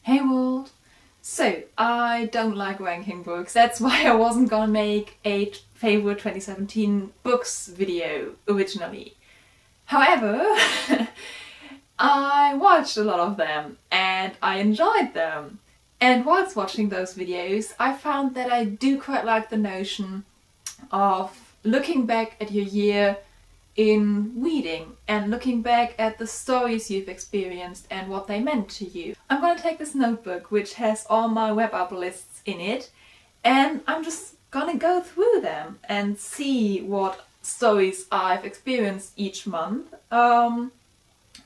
Hey world! So, I don't like ranking books, that's why I wasn't gonna make a favorite 2017 books video originally. However, I watched a lot of them and I enjoyed them. And whilst watching those videos, I found that I do quite like the notion of looking back at your year in reading and looking back at the stories you've experienced and what they meant to you. I'm going to take this notebook which has all my wrap up lists in it and I'm just gonna go through them and see what stories I've experienced each month, and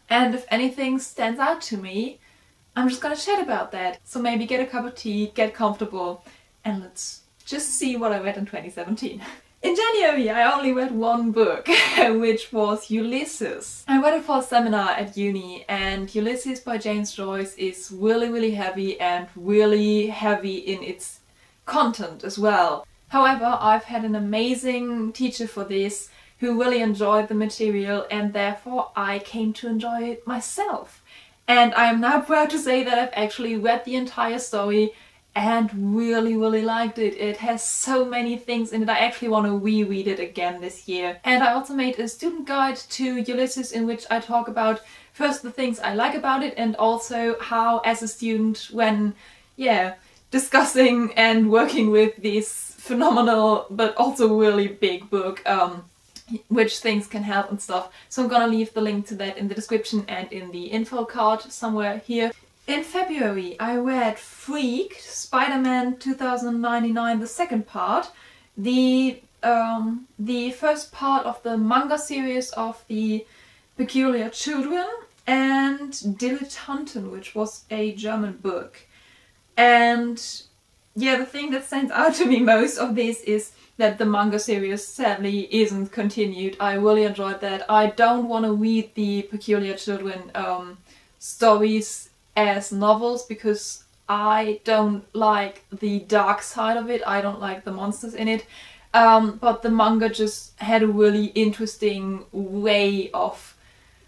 if anything stands out to me, I'm just gonna chat about that. So maybe get a cup of tea, get comfortable, and let's just see what I read in 2017. In January I only read one book, which was Ulysses. I read it for a seminar at uni, and Ulysses by James Joyce is really heavy and really heavy in its content as well. However, I've had an amazing teacher for this who really enjoyed the material and therefore I came to enjoy it myself. And I am now proud to say that I've actually read the entire story and really liked it. It has so many things in it. I actually want to reread it again this year. And I also made a student guide to Ulysses in which I talk about first the things I like about it and also how as a student when, discussing and working with this phenomenal but also really big book, which things can help and stuff. So I'm gonna leave the link to that in the description and in the info card somewhere here. In February I read Freak, Spider-Man 2099, the second part, the first part of the manga series of the Peculiar Children, and Dilettanten, which was a German book. And yeah, the thing that stands out to me most of this is that the manga series sadly isn't continued. I really enjoyed that. I don't want to read the Peculiar Children stories as novels because I don't like the dark side of it. I don't like the monsters in it. But the manga just had a really interesting way of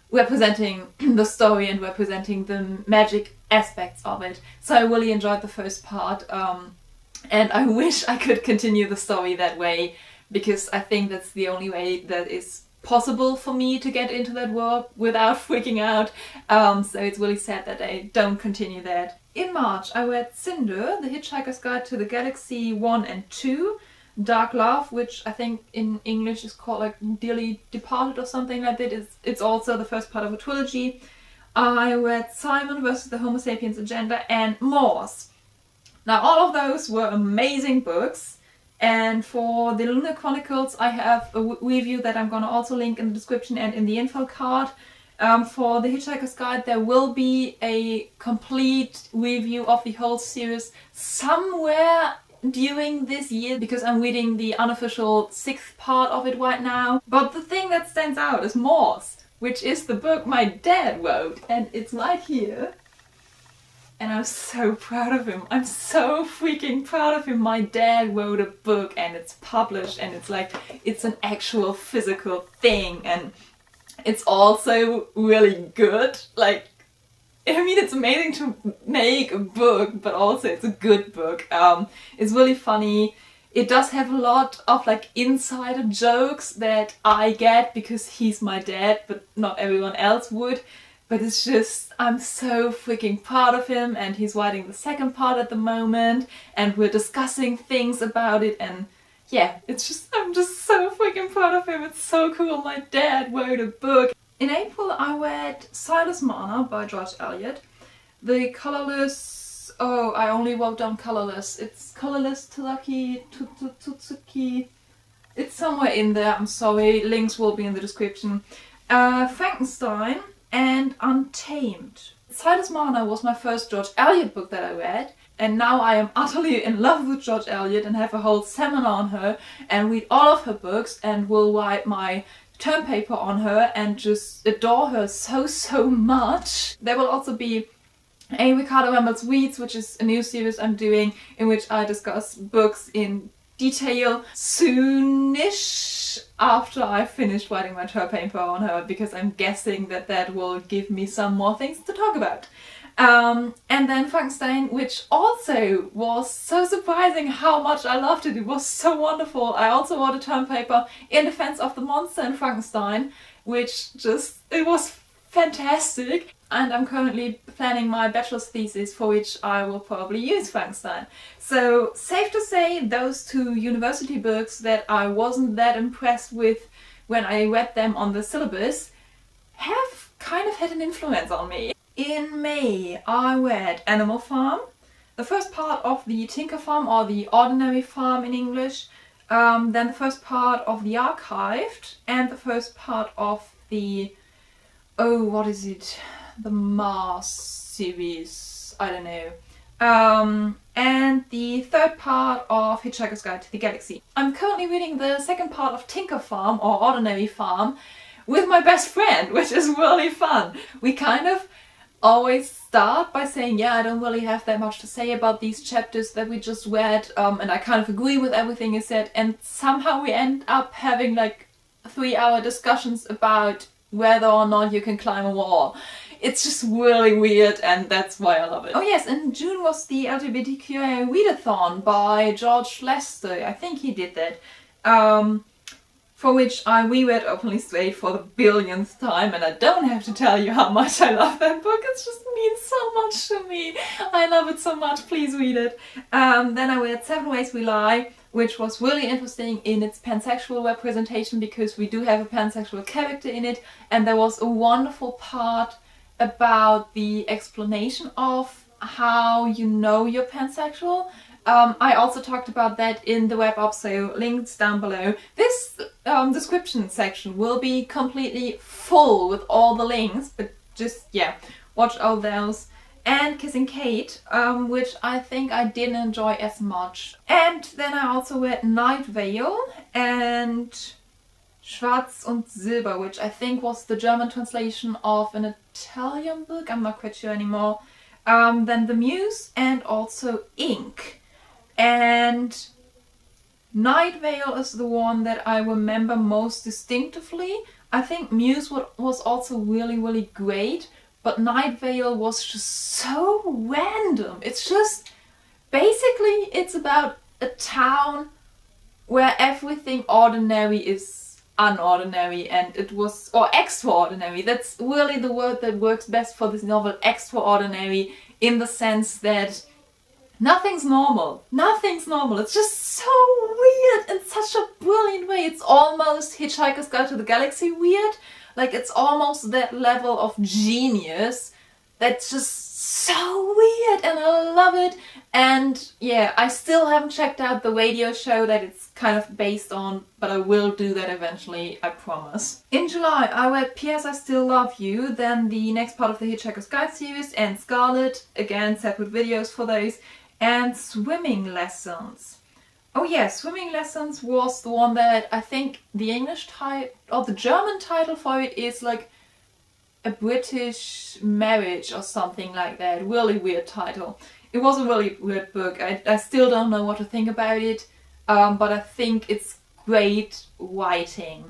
representing the story and representing the magic aspects of it. So I really enjoyed the first part. And I wish I could continue the story that way because I think that's the only way that is possible for me to get into that world without freaking out. So it's really sad that I don't continue that. In March I read Cinder, The Hitchhiker's Guide to the Galaxy 1 and 2, Dark Love, which I think in English is called like Dearly Departed or something like that. It's also the first part of a trilogy. I read Simon versus the Homo Sapiens Agenda and Morse. Now all of those were amazing books, and for the Lunar Chronicles I have a review that I'm gonna also link in the description and in the info card. For The Hitchhiker's Guide there will be a complete review of the whole series somewhere during this year because I'm reading the unofficial 6th part of it right now. But the thing that stands out is Morse, which is the book my dad wrote, and it's right here. And I'm so proud of him. I'm so freaking proud of him. My dad wrote a book and it's published and it's like, it's an actual physical thing and it's also really good. Like, I mean, it's amazing to make a book, but also it's a good book. It's really funny. It does have a lot of like insider jokes that I get because he's my dad, but not everyone else would. But it's just, I'm so freaking proud of him, and he's writing the second part at the moment and we're discussing things about it, and yeah, it's just, I'm just so freaking proud of him. It's so cool. My dad wrote a book. In April I read Silas Marner by George Eliot. The Colorless, oh, I only wrote down Colorless. It's Colorless Tutsuki. It's somewhere in there, I'm sorry. Links will be in the description. Frankenstein and Untamed. Silas Marner was my first George Eliot book that I read, and now I am utterly in love with George Eliot and have a whole seminar on her and read all of her books and will write my term paper on her and just adore her so much. There will also be a Ricarda Rambles Reads, which is a new series I'm doing in which I discuss books in detail soonish after I've finished writing my term paper on her, because I'm guessing that that will give me some more things to talk about. And then Frankenstein, which also was so surprising how much I loved it. It was so wonderful. I also wrote a term paper in defense of the monster in Frankenstein, which just, it was fantastic. And I'm currently planning my bachelor's thesis, for which I will probably use Frankenstein. So safe to say, those two university books that I wasn't that impressed with when I read them on the syllabus have kind of had an influence on me. In May, I read Animal Farm, the first part of the Tinker Farm, or the Ordinary Farm in English, then the first part of the Archived, and the first part of the, oh, what is it? The Mars series, I don't know. And the third part of Hitchhiker's Guide to the Galaxy. I'm currently reading the second part of Tinker Farm, or Ordinary Farm, with my best friend, which is really fun. We kind of always start by saying, yeah, I don't really have that much to say about these chapters that we just read, and I kind of agree with everything you said, and somehow we end up having like 3-hour discussions about whether or not you can climb a wall. It's just really weird, and that's why I love it. Oh yes, in June was the LGBTQIAReadathon by George Lester. I think he did that. For which I reread Openly Straight for the billionth time, and I don't have to tell you how much I love that book. It just means so much to me. I love it so much. Please read it. Then I read 7 Ways We Lie, which was really interesting in its pansexual representation, because we do have a pansexual character in it, and there was a wonderful part about the explanation of how you know you're pansexual. I also talked about that in the wrap up, so links down below. This description section will be completely full with all the links, but just, yeah, watch all those. And Kissing Kate, which I think I didn't enjoy as much. And then I also read Night Vale and Schwarz und Silber, which I think was the German translation of an Italian book, I'm not quite sure anymore. Then The Muse, and also Ink. And Night Vale is the one that I remember most distinctively. I think Muse was also really, really great, but Night Vale was just so random. It's just, basically it's about a town where everything ordinary is unordinary, and it was, or extraordinary. That's really the word that works best for this novel, extraordinary, in the sense that nothing's normal. Nothing's normal. It's just so weird in such a brilliant way. It's almost Hitchhiker's Guide to the Galaxy weird. Like, it's almost that level of genius that's just so weird, and I love it. And yeah, I still haven't checked out the radio show that it's kind of based on, but I will do that eventually, I promise. In July, I read P.S. I Still Love You, then the next part of the Hitchhiker's Guide series, and Scarlet, again separate videos for those, and Swimming Lessons. Oh yeah, Swimming Lessons was the one that I think the English title, or the German title for it is like A British Marriage or something like that. Really weird title. It was a really weird book. I still don't know what to think about it, but I think it's great writing,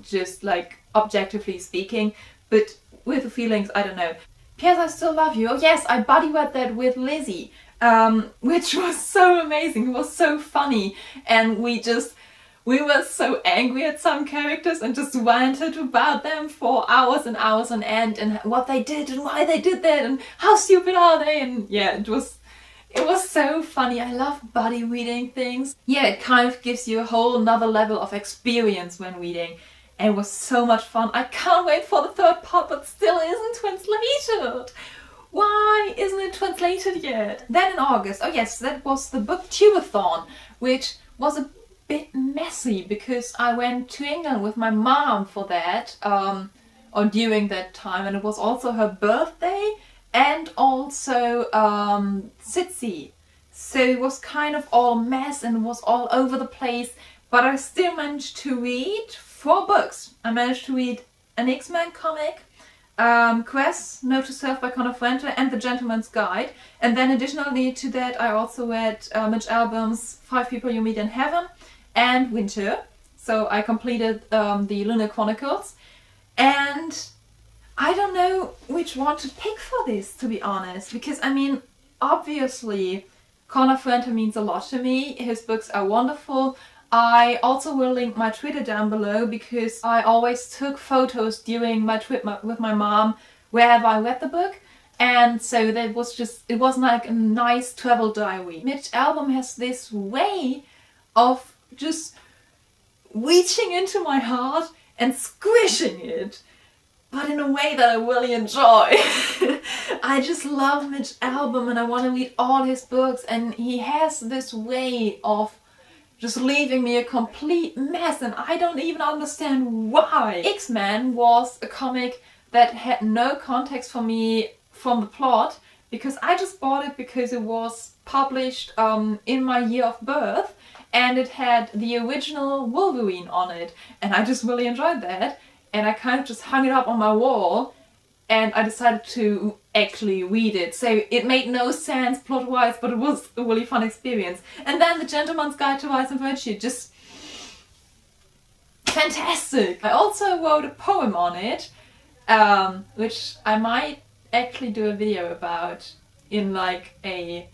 just like objectively speaking, but with the feelings, I don't know. P.S. I Still Love You. Oh yes, I buddy read that with Lizzie. Which was so amazing. It was so funny, and we were so angry at some characters and just ranted about them for hours and hours on end, and what they did and why they did that and how stupid are they, and yeah, it was so funny. I love buddy reading things. Yeah, it kind of gives you a whole nother level of experience when reading, and it was so much fun. I can't wait for the third part, but still isn't translated. Why isn't it translated yet? Then in August, oh yes, that was the BookTubeAthon, which was a bit messy because I went to England with my mom for that, or during that time, and it was also her birthday and also Sitsi. So it was kind of all mess and it was all over the place, but I still managed to read 4 books. I managed to read an X-Men comic, Quest, Note to Self by Connor Frenter, and The Gentleman's Guide. And then additionally to that I also read Mitch Albom's 5 People You Meet in Heaven and Winter. So I completed the Lunar Chronicles, and I don't know which one to pick for this, to be honest, because I mean, obviously Connor Fuente means a lot to me. His books are wonderful. I also will link my Twitter down below because I always took photos during my trip with my mom wherever I read the book, and so that was just, it was like a nice travel diary. Mitch Albom has this way of just reaching into my heart and squishing it, but in a way that I really enjoy. I just love Mitch Albom and I want to read all his books, and he has this way of just leaving me a complete mess and I don't even understand why. X-Men was a comic that had no context for me from the plot, because I just bought it because it was published in my year of birth and it had the original Wolverine on it, and I just really enjoyed that, and I kind of just hung it up on my wall and I decided to actually read it. So it made no sense plot-wise, but it was a really fun experience. And then The Gentleman's Guide to Vice and Virtue, just fantastic! I also wrote a poem on it, which I might actually do a video about in like a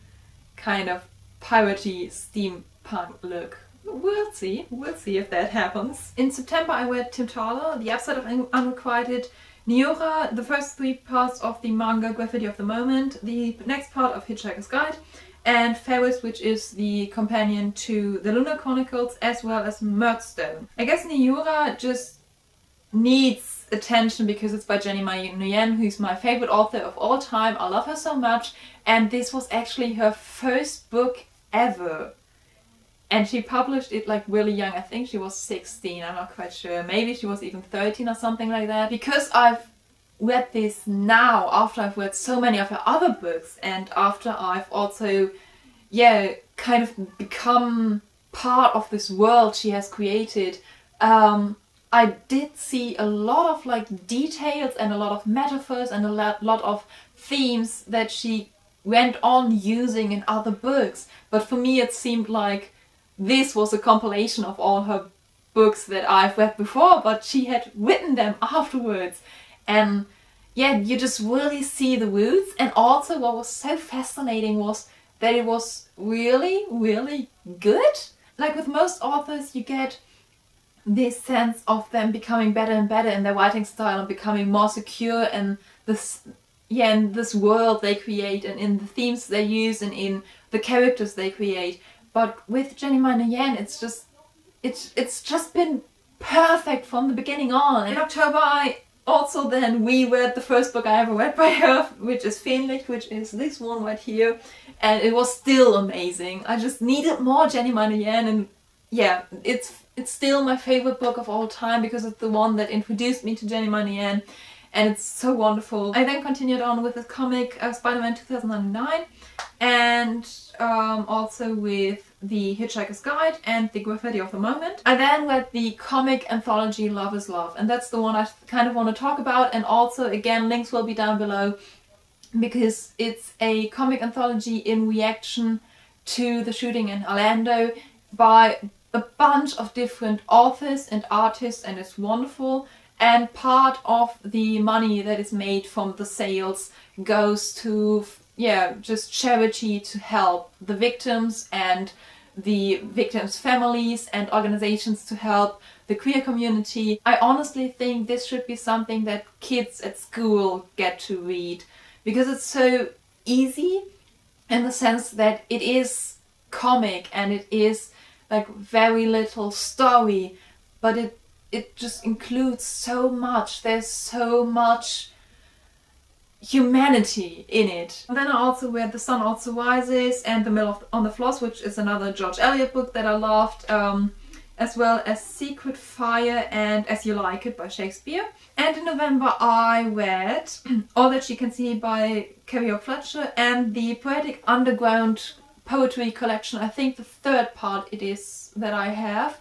kind of piratey steampunk look. We'll see if that happens. In September I read Tim Thaler, The Upside of Unrequited, Niora, the first 3 parts of the manga Graffiti of the Moment, the next part of Hitchhiker's Guide, and Ferris, which is the companion to the Lunar Chronicles, as well as Murdstone. I guess Niora just needs attention because it's by Jenny Nguyen, who's my favorite author of all time. I love her so much, and this was actually her first book ever. And she published it like really young. I think she was 16, I'm not quite sure. Maybe she was even 13 or something like that. Because I've read this now, after I've read so many of her other books, and after I've also, yeah, kind of become part of this world she has created, I did see a lot of like details and a lot of metaphors and a lot of themes that she went on using in other books. But for me it seemed like this was a compilation of all her books that I've read before, but she had written them afterwards. And yeah, you just really see the roots. And also what was so fascinating was that it was really, really good. Like with most authors, you get this sense of them becoming better and better in their writing style and becoming more secure in this, yeah, in this world they create and in the themes they use and in the characters they create. But with Jenny Nguyen, it's just been perfect from the beginning on. In October I also then reread the first book I ever read by her, which is Fähnlich, which is this one right here, and it was still amazing. I just needed more Jenny Nguyen, and yeah, it's still my favorite book of all time because it's the one that introduced me to Jenny Nguyen, and it's so wonderful. I then continued on with the comic Spider-Man 2009, and also with the Hitchhiker's Guide and the Graffiti of the Moment. I then read the comic anthology Love is Love, and that's the one I kind of want to talk about, and also again links will be down below because it's a comic anthology in reaction to the shooting in Orlando by a bunch of different authors and artists, and it's wonderful. And part of the money that is made from the sales goes to, yeah, just charity to help the victims and the victims' families and organizations to help the queer community. I honestly think this should be something that kids at school get to read because it's so easy in the sense that it is comic and it is like very little story, but it just includes so much. There's so much humanity in it. And then I also read The Sun Also Rises and The Mill on the Floss, which is another George Eliot book that I loved, as well as Secret Fire and As You Like It by Shakespeare. And in November I read All That She Can See by Carrie Fletcher and the Poetic Underground poetry collection. I think the 3rd part it is that I have.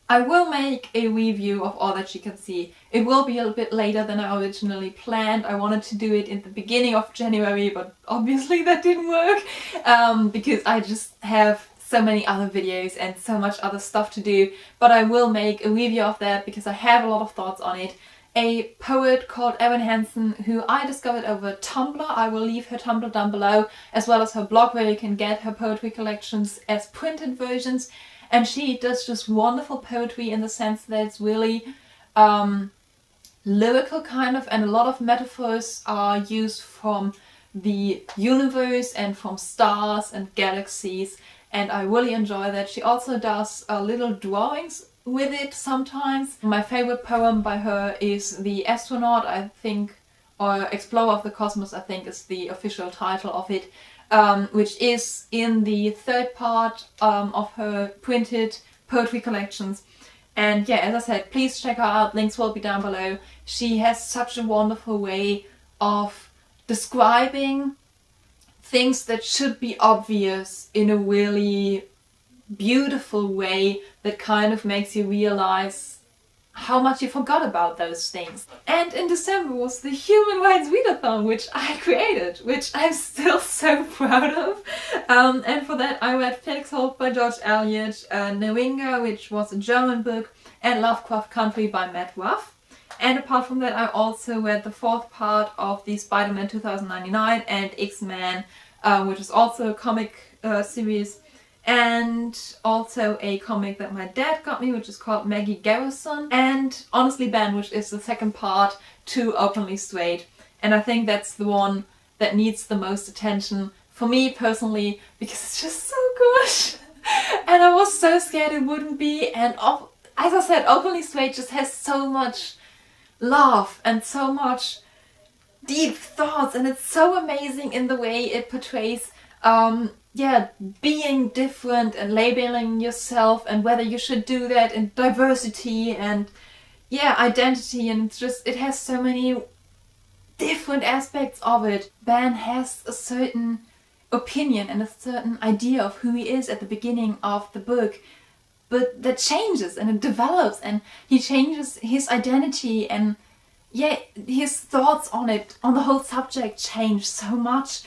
I will make a review of All That She Can See. It will be a little bit later than I originally planned. I wanted to do it in the beginning of January, but obviously that didn't work because I just have so many other videos and so much other stuff to do. But I will make a review of that because I have a lot of thoughts on it. a poet called Evan Hansen who I discovered over Tumblr. I will leave her Tumblr down below, as well as her blog where you can get her poetry collections as printed versions. And she does just wonderful poetry in the sense that it's really lyrical kind of, and a lot of metaphors are used from the universe and from stars and galaxies, and I really enjoy that. She also does little drawings with it sometimes. My favorite poem by her is The Astronaut, I think, or Explorer of the Cosmos, I think is the official title of it, which is in the third part of her printed poetry collections. And yeah, as I said, please check her out, links will be down below. She has such a wonderful way of describing things that should be obvious in a really beautiful way that kind of makes you realize how much you forgot about those things. And in December was the HumanRightsReadathon, which I created, which I'm still so proud of. And for that I read Felix Holt by George Eliot, Neringa, which was a German book, and Lovecraft Country by Matt Ruff. And apart from that I also read the fourth part of the Spider-Man 2099 and X-Men, which is also a comic series, and also a comic that my dad got me, which is called Maggie Garrison, and Honestly Ben, which is the second part to Openly Straight. And I think that's the one that needs the most attention for me personally, because it's just so good. And I was so scared it wouldn't be, and as I said, Openly Straight just has so much love and so much deep thoughts, and it's so amazing in the way it portrays yeah, being different and labeling yourself, and whether you should do that, and diversity and yeah, identity, and it's just, it has so many different aspects of it. Ben has a certain opinion and a certain idea of who he is at the beginning of the book, but that changes and it develops, and he changes his identity, and yeah, his thoughts on it, on the whole subject, change so much.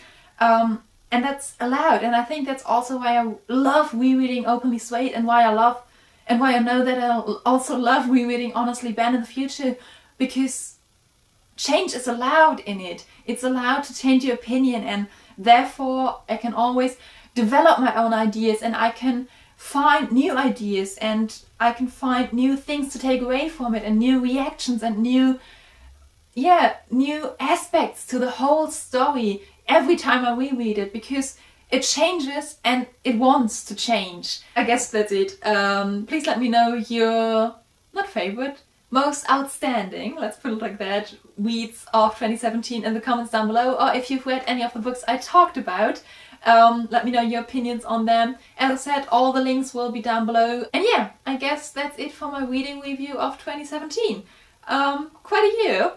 And that's allowed, and I think that's also why I love rereading Openly Straight, and why I know that I'll also love rereading Honestly Ben in the future, because change is allowed in it. It's allowed to change your opinion, and therefore I can always develop my own ideas, and I can find new ideas, and I can find new things to take away from it, and new reactions, and new aspects to the whole story every time I reread it, because it changes and it wants to change. I guess that's it. Please let me know your, not favorite, most outstanding, let's put it like that, reads of 2017 in the comments down below, or if you've read any of the books I talked about, let me know your opinions on them. As I said, all the links will be down below. And yeah, I guess that's it for my reading review of 2017. Quite a year.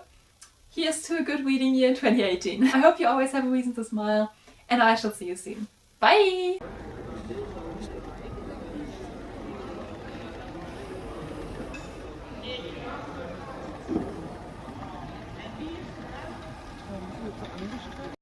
Here's to a good reading year in 2018. I hope you always have a reason to smile, and I shall see you soon. Bye!